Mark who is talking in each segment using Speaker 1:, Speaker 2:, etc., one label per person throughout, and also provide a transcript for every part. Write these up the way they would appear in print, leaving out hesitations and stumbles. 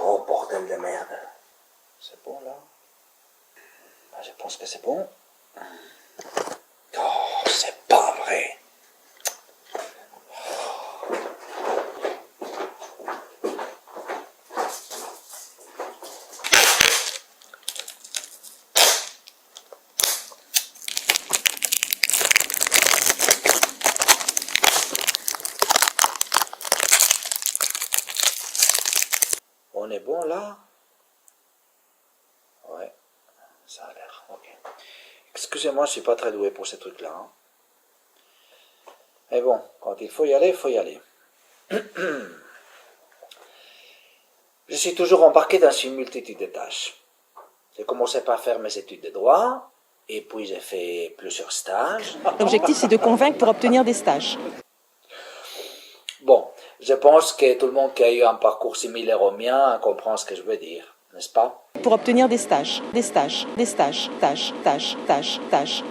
Speaker 1: Oh, bordel de merde. C'est bon, là? Ah, je pense que c'est bon. Oh, c'est pas vrai. On est bon, là? Ouais, ça a l'air, ok. Excusez-moi, je suis pas très doué pour ces trucs-là. Hein. Mais bon, quand il faut y aller, il faut y aller. Je suis toujours embarqué dans une multitude de tâches. J'ai commencé par faire mes études de droit, et puis j'ai fait plusieurs stages.
Speaker 2: L'objectif, c'est de convaincre pour obtenir des stages.
Speaker 1: Bon, je pense que tout le monde qui a eu un parcours similaire au mien comprend ce que je veux dire, n'est-ce pas?
Speaker 2: Pour obtenir des stages, des stages, des stages, tâches.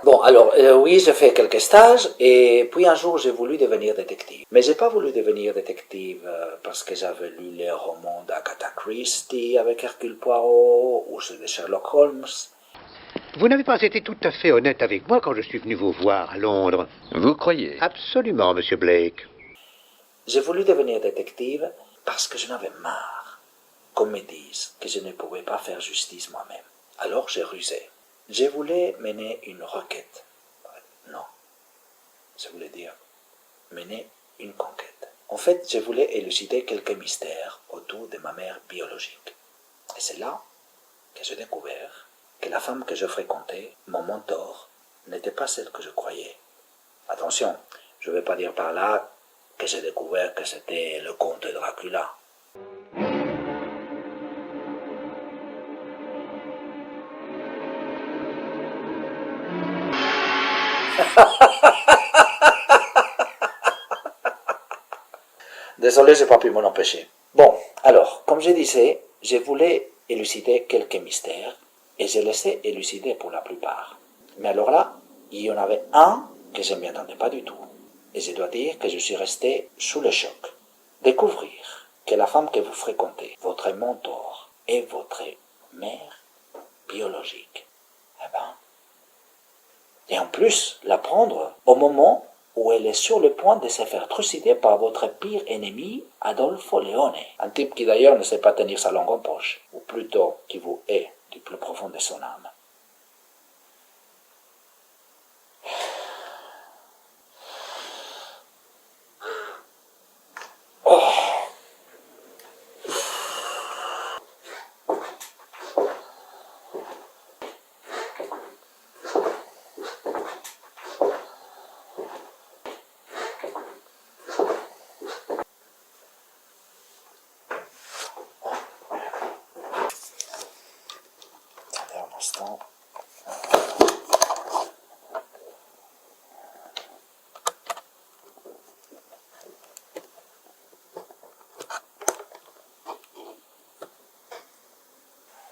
Speaker 1: Bon, alors, oui, j'ai fait quelques stages, et puis un jour, j'ai voulu devenir détective. Mais j'ai pas voulu devenir détective parce que j'avais lu les romans d'Agatha Christie avec Hercule Poirot, ou ceux de Sherlock Holmes.
Speaker 3: Vous n'avez pas été tout à fait honnête avec moi quand je suis venu vous voir à Londres.
Speaker 4: Vous croyez?
Speaker 3: Absolument, Monsieur Blake.
Speaker 1: J'ai voulu devenir détective parce que je n'avais marre qu'on me dise que je ne pouvais pas faire justice moi-même. Alors j'ai rusé. Je voulais mener une requête. Non, je voulais dire mener une conquête. En fait, je voulais élucider quelques mystères autour de ma mère biologique. Et c'est là que j'ai découvert que la femme que je fréquentais, mon mentor, n'était pas celle que je croyais. Attention, je ne veux pas dire par là que j'ai découvert que c'était le comte Dracula. Désolé, j'ai pas pu m'en empêcher. Bon, alors, comme je disais, je voulais élucider quelques mystères, et je laissé élucider pour la plupart. Mais alors là, il y en avait un que je ne m'y attendais pas du tout. Et je dois dire que je suis resté sous le choc. Découvrir que la femme que vous fréquentez, votre mentor, est votre mère biologique. Eh ben, et en plus, l'apprendre au moment où elle est sur le point de se faire trucider par votre pire ennemi, Adolfo Leone. Un type qui d'ailleurs ne sait pas tenir sa langue en poche, ou plutôt qui vous hait du plus profond de son âme. Attendez un instant.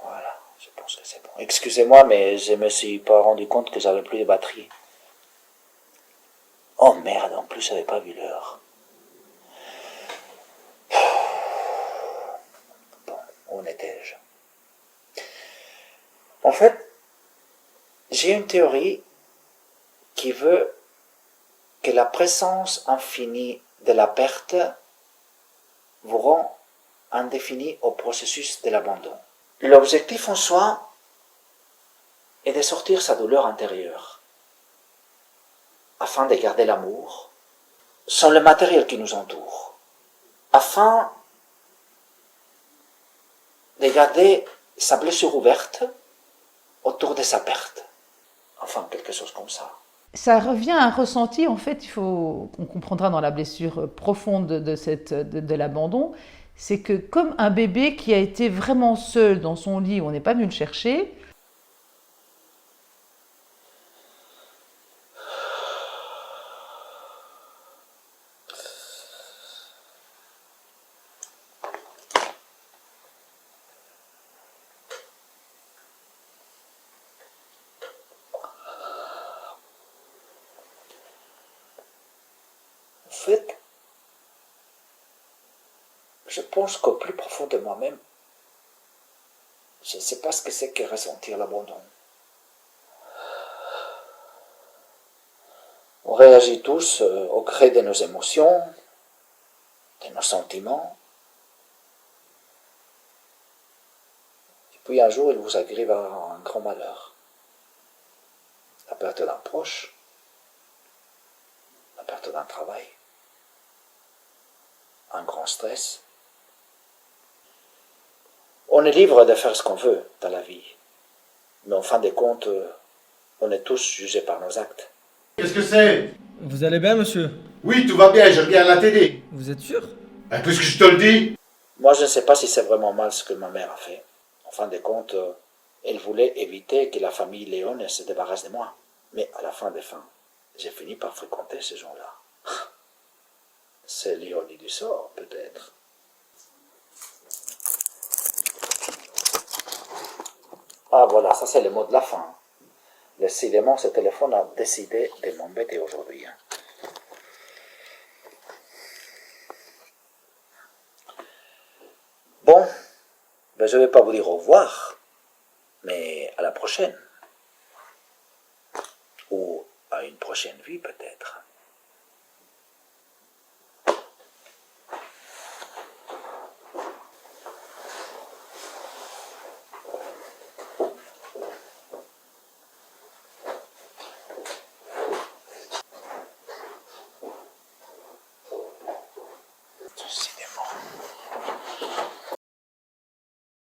Speaker 1: Voilà, je pense que c'est bon. Excusez-moi, mais je me suis pas rendu compte que j'avais plus de batterie. Oh merde, en plus j'avais pas vu l'heure. Bon, où en étais-je? En fait, j'ai une théorie qui veut que la présence infinie de la perte vous rend indéfini au processus de l'abandon. L'objectif en soi est de sortir sa douleur intérieure, afin de garder l'amour sans le matériel qui nous entoure, afin de garder sa blessure ouverte autour de sa perte. Enfin, quelque chose comme ça.
Speaker 5: Ça revient à un ressenti, en fait, on comprendra dans la blessure profonde de l'abandon, c'est que comme un bébé qui a été vraiment seul dans son lit, où on n'est pas venu le chercher,
Speaker 1: En fait, je pense qu'au plus profond de moi-même, je ne sais pas ce que c'est que ressentir l'abandon. On réagit tous au gré de nos émotions, de nos sentiments. Et puis un jour, il vous arrive un grand malheur. La perte d'un proche, la perte d'un travail, un grand stress. On est libre de faire ce qu'on veut dans la vie, mais en fin de compte, on est tous jugés par nos actes.
Speaker 4: Qu'est-ce que c'est?
Speaker 6: Vous allez bien, monsieur?
Speaker 4: Oui, tout va bien, je regarde la télé.
Speaker 6: Vous êtes sûr?
Speaker 4: Puisque je te le dis.
Speaker 1: Moi, je ne sais pas si c'est vraiment mal ce que ma mère a fait. En fin de compte, elle voulait éviter que la famille Léon se débarrasse de moi. Mais à la fin des fins, j'ai fini par fréquenter ces gens-là. C'est l'ironie du sort, peut-être. Ah voilà, ça c'est le mot de la fin. Décidément, ce téléphone a décidé de m'embêter aujourd'hui. Bon, ben je ne vais pas vous dire au revoir, mais à la prochaine. Ou à une prochaine vie peut-être. C'est